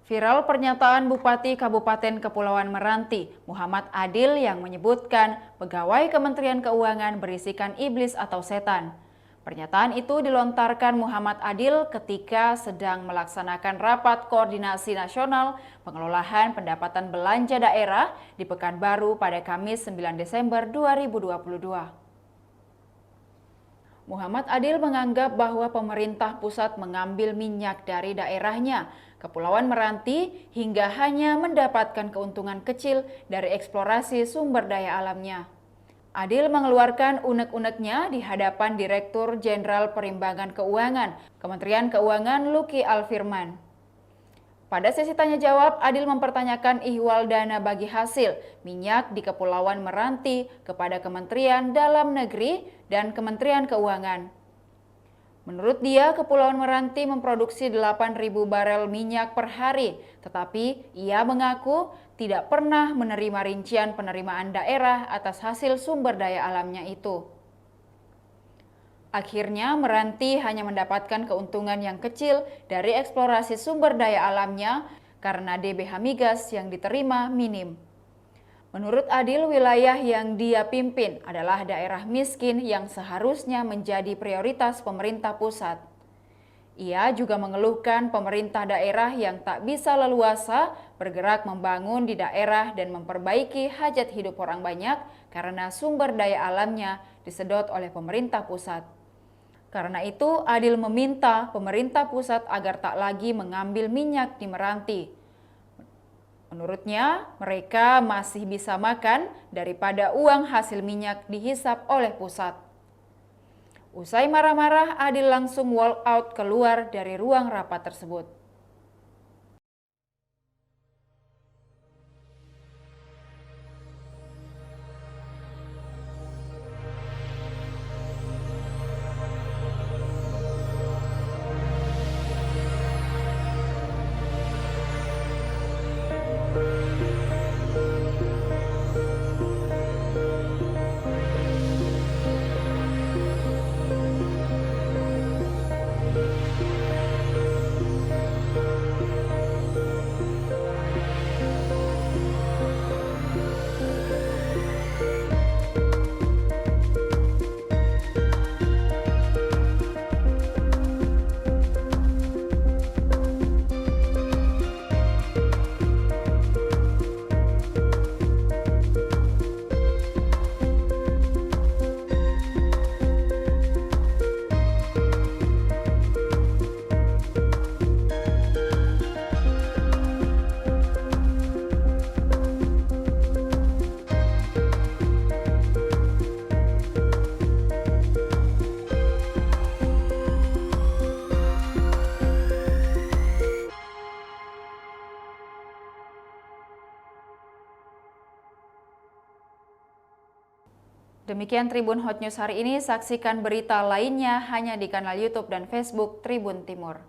Viral pernyataan Bupati Kabupaten Kepulauan Meranti, Muhammad Adil yang menyebutkan pegawai Kementerian Keuangan berisikan iblis atau setan. Pernyataan itu dilontarkan Muhammad Adil ketika sedang melaksanakan rapat koordinasi nasional pengelolaan pendapatan belanja daerah di Pekanbaru pada Kamis 9 Desember 2022. Muhammad Adil menganggap bahwa pemerintah pusat mengambil minyak dari daerahnya, Kepulauan Meranti, hingga hanya mendapatkan keuntungan kecil dari eksplorasi sumber daya alamnya. Adil mengeluarkan unek-uneknya di hadapan Direktur Jenderal Perimbangan Keuangan, Kementerian Keuangan Luki Alfirman. Pada sesi tanya jawab, Adil mempertanyakan ihwal dana bagi hasil minyak di Kepulauan Meranti kepada Kementerian Dalam Negeri dan Kementerian Keuangan. Menurut dia, Kepulauan Meranti memproduksi 8.000 barel minyak per hari, tetapi ia mengaku tidak pernah menerima rincian penerimaan daerah atas hasil sumber daya alamnya itu. Akhirnya, Meranti hanya mendapatkan keuntungan yang kecil dari eksplorasi sumber daya alamnya karena DBH migas yang diterima minim. Menurut Adil, wilayah yang dia pimpin adalah daerah miskin yang seharusnya menjadi prioritas pemerintah pusat. Ia juga mengeluhkan pemerintah daerah yang tak bisa leluasa bergerak membangun di daerah dan memperbaiki hajat hidup orang banyak karena sumber daya alamnya disedot oleh pemerintah pusat. Karena itu, Adil meminta pemerintah pusat agar tak lagi mengambil minyak di Meranti. Menurutnya, mereka masih bisa makan daripada uang hasil minyak dihisap oleh pusat. Usai marah-marah, Adil langsung walk out keluar dari ruang rapat tersebut. Demikian Tribun Hot News hari ini, saksikan berita lainnya hanya di kanal YouTube dan Facebook Tribun Timur.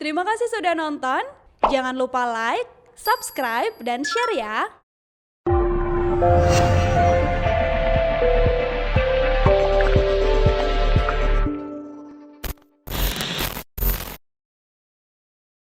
Terima kasih sudah nonton, jangan lupa like, subscribe, dan share ya!